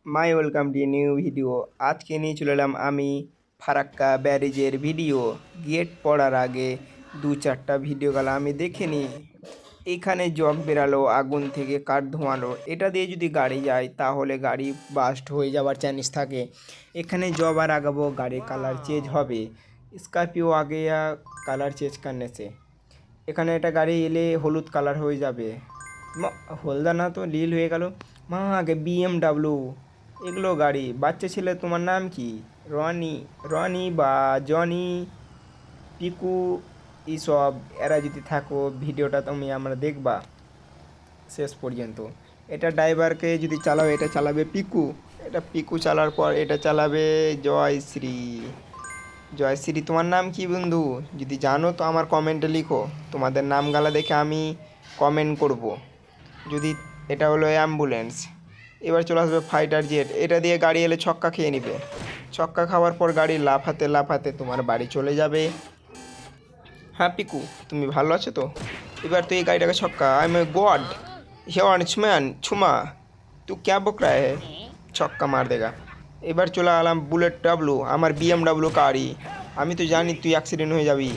My welcome to new video. আজকে নিয়ে চলে এলাম আমি ফারাক্কা ব্যারেজের ভিডিও। গেট পড়ার আগে দু চারটা ভিডিও গেল আমি দেখে নিই। এখানে জগ বেরালো আগুন থেকে কাঠ ধোঁয়ালো, এটা দিয়ে যদি গাড়ি যায় তাহলে গাড়ি বাস্ট হয়ে যাওয়ার চান্স থাকে। এখানে জব আর আগাবো গাড়ির কালার চেঞ্জ হবে। স্করপিও আগে কালার চেঞ্জ করনেছে। এখানে একটা গাড়ি এলে হলুদ কালার হয়ে যাবে। হলদা না তো নীল হয়ে গেল। মা আগে বিএমডাব্লিউ এগুলো গাড়ি। বাচ্চা ছেলে তোমার নাম কি? রনি, রনি বা জনি, পিকু, এইসব এরা যদি থাকো ভিডিওটা তুমি আমরা দেখবা শেষ পর্যন্ত। এটা ড্রাইভারকে যদি চালাও, এটা চালাবে পিকু, এটা পিকু চালার পর এটা চালাবে জয়শ্রী। জয়শ্রী তোমার নাম কি বন্ধু? যদি জানো তো আমার কমেন্টে লিখো, তোমাদের নাম গালা দেখে আমি কমেন্ট করব। যদি এটা হলো অ্যাম্বুলেন্স। এবার চলে আসবে ফাইটার জেট, এটা দিয়ে গাড়ি এলে ছক্কা খেয়ে নিবে। ছক্কা খাওয়ার পর গাড়ি লাফাতে লাফাতে তোমার বাড়ি চলে যাবে। হ্যাঁ পিকু, তুমি ভালো আছো তো? এবার তো এই গাড়িটাকে ছক্কা, आई एम गॉड ह्यूमन छुमा, तू क्या बक रहा है? ছক্কা মার দেগা। এবার চলে এলাম বুলেট ডাব্লু, আমার বিএমডাব্লিউ গাড়ি। আমি তো জানি তুই অ্যাক্সিডেন্ট হয়ে যাবি।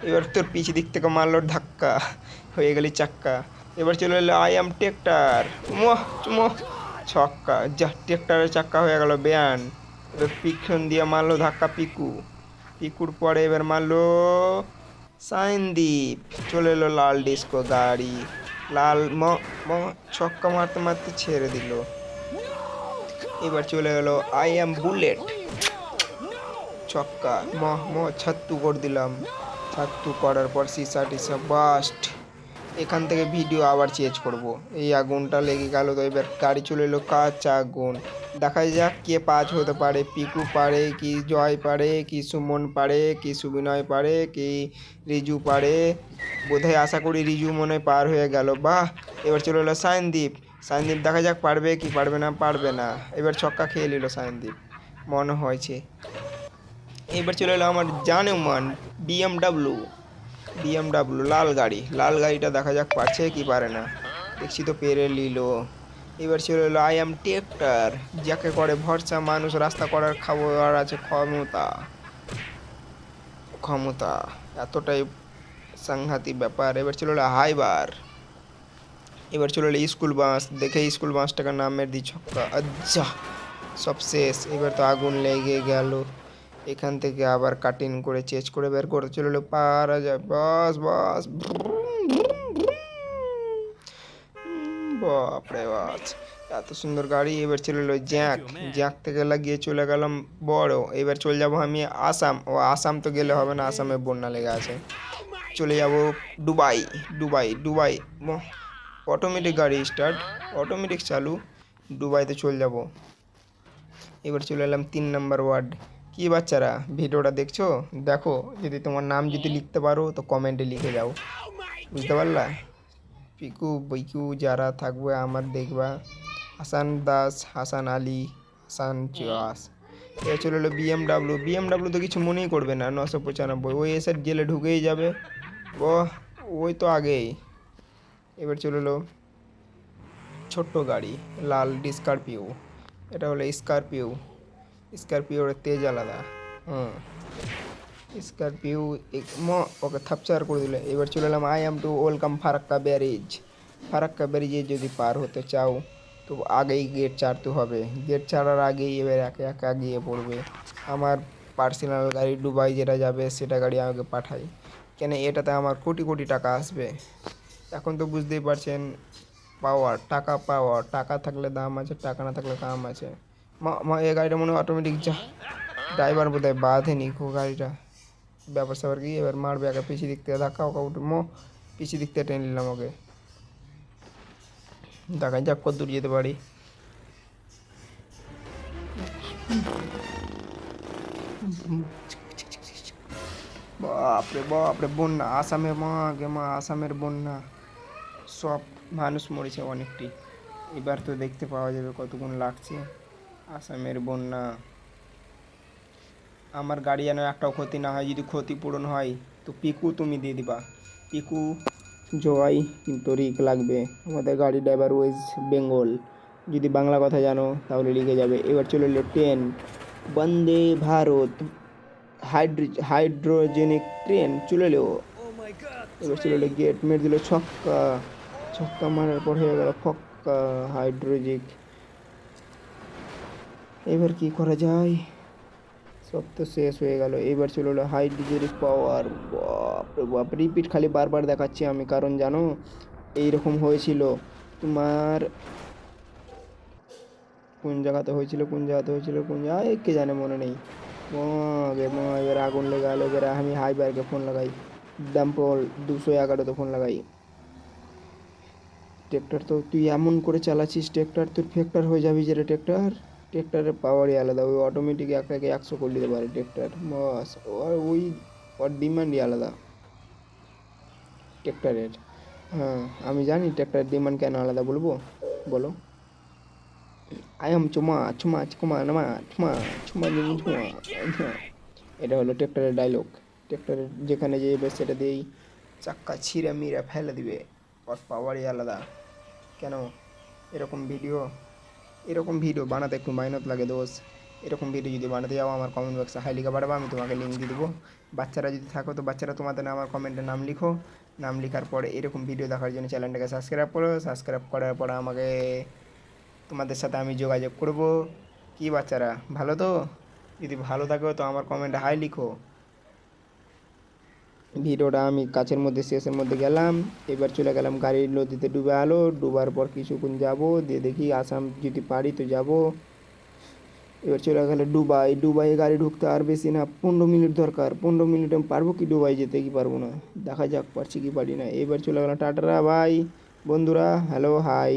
এবার তোর পিছু দিক থেকে মারলো ধাক্কা, হয়ে গেলি চাক্কা। এবার চলে এলো আই এম ট্রেক্টর, মোহ মোহ, ছক্কা, যা ট্রেক্টরের চাক্কা হয়ে গেল ব্যান। এবার পিছন দিয়ে মারলো ধাক্কা পিকু, পিকুর পরে এবার মারলো সাইনদীপ। চলে এলো লাল ডিস্কো গাড়ি, লাল ছক্কা মারতে মারতে ছেড়ে দিল। এবার চলে গেলো আই এম বুলেট, ছক্কা ছাত্তু করে দিলাম। ছাত্তু করার পর সিসা টিসা বাস্ট। এখান থেকে ভিডিও আবার চেঞ্জ করব। এই আগুনটা লেগে গেল, তো এবার গাড়ি চলে এলো কাঁচা আগুন। দেখা যাক কে পাঁচ হতে পারে। পিকু পারে কি জয় পারে কি সুমন পারে কি সুবিনয় পারে কি রিজু পারে? বোধহয় আশা করি রিজু মনে হয় পার হয়ে গেল। বাহ, এবার চলে এলো সায়নদীপ। সায়নদীপ দেখা যাক পারবে কি পারবে না, পারবে না। এবার ছক্কা খেয়ে নিল সায়নদীপ মনে হয়েছে। এবার চলে এলো আমার জানেমান বিএমডাব্লিউ, বিএমডাব্লিউ লাল গাড়ি। লাল গাড়িটা দেখা যাক পারছে কি পারে না, দেখছি তো পেরে নিল। এবার চলে এলো আই এম ট্রেক্টর, যাকে করে ভরসা মানুষ, রাস্তা করার খাবার আছে ক্ষমতা, ক্ষমতা এতটাই সাংঘাতিক ব্যাপার। এবার চলে এলো হাইবার। এবার চলে এলো স্কুল বাস, দেখে স্কুল বাসটাকে নামের দি ছক্কা, আচ্ছা সব শেষ। এবার তো আগুন লেগে গেল। এখান থেকে আবার কাটিং করে চেঞ্জ করে বের করে চলে এলো পারা যায়। বাস বাস, বাপরে বাস, এত সুন্দর গাড়ি। এবার চলে এলো জ্যাক, জ্যাক থেকে লাগিয়ে চলে গেলাম বড়। এবার চলে যাব আমি আসাম। ও আসাম তো গেলে হবে না, আসামে বন্যা লেগে আছে। চলে যাব দুবাই, দুবাই দুবাই। অটোমেটিক গাড়ি স্টার্ট, অটোমেটিক চালু, দুবাইতে চলে যাব। এবার চলে এলাম 3 নম্বর ওয়ার্ড। কি বাচ্চারা ভিডিওটা দেখছো? দেখো, যদি তোমার নাম যদি লিখতে পারো তো কমেন্টে লিখে যাও, বুঝতে পারলা? পিকু বইকু যারা থাকবে আমার দেখবা, হাসান দাস, হাসান আলী, হাসান চিয়াস। এবার চলে এলো বিএমডাব্লিউ। বিএমডাব্লিউ তো কিছু মনেই করবে না, 995, ওই এসে জেলে ঢুকেই যাবে। ও ওই তো আগেই। এবার চলে এলো ছোট্ট গাড়ি লাল স্করপিও, এটা হলো স্করপিও। স্করপিওর তেজ আলাদা। হুম, স্করপিও ওকে থাপচার করে দিল। এবার চলে এলাম I am to welcome Farakka barrage. Farakka ব্যারেজে যদি পার হতে চাও তো আগেই গেট ছাড়তে হবে। গেট ছাড়ার আগেই এবার একে একা গিয়ে পড়বে। আমার পার্সোনাল গাড়ি দুবাই যেটা যাবে সেটা গাড়ি আমাকে পাঠাই, কেন এটাতে আমার কোটি কোটি টাকা আসবে। এখন তো বুঝতেই পারছেন, পাওয়ার টাকা, পাওয়ার টাকা থাকলে দাম আছে, টাকা না থাকলে কাম আছে। এই গাড়িটা মনে হয় অটোমেটিক যা, ড্রাইভার বোধ হয় বাঁধেনি গাড়িটা। ব্যাপার স্যাপার কি, এবার মারবে একা পিছিয়ে দিক থেকে ধাক্কা, ওকে উঠে পিছিয়ে দিক থেকে টেনে নিলাম ওকে। দেখা যাক কত দূর যেতে পারি। বাপরে বাপরে বন্যা আসামে, মা গে মা, আসামের বন্যা, সব মানুষ মরেছে অনেকটি। এবার তো দেখতে পাওয়া যাবে কতক্ষণ লাগছে। আসামের বন্যা, আমার গাড়ি যেন একটাও ক্ষতি না হয়। যদি ক্ষতিপূরণ হয় তো পিকু তুমি দিয়ে দিবা। পিকু জয় কিন্তু রিক লাগবে। আমাদের গাড়ি ড্রাইভার ওয়েস্ট বেঙ্গল, যদি বাংলা কথা জানো তাহলে লিখে যাবে। এবার চলে এলো ট্রেন, বন্দে ভারত হাইড্রোজেনিক ট্রেন চলে এলো। এবার চলে এলো গেট, মেরে দিল ছক্কা, ছক্কা মারার পর হয়ে গেল ফক্কা হাইড্রোজিক। এবার কি করা যায়, সব তো শেষ হয়ে গেল। এবার চলে এলো হাইড্রোজেনিক পাওয়ার, বাপরে বাপ। রিপিট খালি বারবার দেখাচ্ছি আমি, কারণ জানো এইরকম হয়েছিল তোমার কোন জায়গাতে হয়েছিল, কোন জায়গাতে হয়েছিল, কোন জায়গায় কে জানে, মনে নেই। এবার আগুন লেগে গেলো। এবার আমি হাইবারকে ফোন লাগাই, ডাম্পল 211-তে ফোন লাগাই। ট্র্যাক্টর তো তুই এমন করে চালাচ্ছিস, ট্র্যাক্টর তোর ফ্যাক্টর হয়ে যাবি যে রে ট্র্যাক্টর। ট্র্যাক্টরের পাওয়ারই আলাদা, ওই অটোমেটিক একাকে 100 করে দিতে পারে ট্র্যাক্টর, বাস। ওই ওর ডিমান্ডই আলাদা ট্র্যাক্টরের। হ্যাঁ আমি জানি ট্র্যাক্টরের ডিমান্ড কেন আলাদা, বলবো, বলো। আই এম চুমা চুমা চুমা নামা চুমা চুমা চুমা। এটা হলো ট্র্যাক্টরের ডায়লগ। ট্র্যাক্টরের যেখানে যেয়ে সেটা দিয়েই চাক্কা ছিঁড়ে মিড়ে ফেলে দিবে, ওর পাওয়ারই আলাদা। কেন এরকম ভিডিও বানাতে একটু মেহনত লাগে দোষ। এরকম ভিডিও যদি বানাতে যাও আমার কমেন্ট বক্সে হাই লিখে পাঠাবো, আমি তোমাকে লিঙ্ক দিয়ে দেবো। বাচ্চারা যদি থাকো তো বাচ্চারা তোমাদের আমার কমেন্টে নাম লিখো। নাম লেখার পরে এরকম ভিডিও দেখার জন্য চ্যানেলটাকে সাবস্ক্রাইব করো। সাবস্ক্রাইব করার পরে আমাকে, তোমাদের সাথে আমি যোগাযোগ করব। কি বাচ্চারা ভালো তো? যদি ভালো থাকো তো আমার কমেন্টে হাই লিখো। ভিডিওটা আমি কাছের মধ্যে শেষের মধ্যে গেলাম। এবার চলে গেলাম গাড়ির নদীতে, ডুবে আলো ডুবার পর কিছুক্ষণ যাব, দিয়ে দেখি আসাম যদি পারি তো যাব। এবার চলে গেলে দুবাই গাড়ি ঢুকতে আর বেশি না 15 মিনিট দরকার। 15 মিনিট আমি পারবো কি দুবাই যেতে, কি পারবো না, দেখা যাক পারছি কি পারি না। এবার চলে গেলাম টাটারা ভাই, বন্ধুরা, হ্যালো হাই।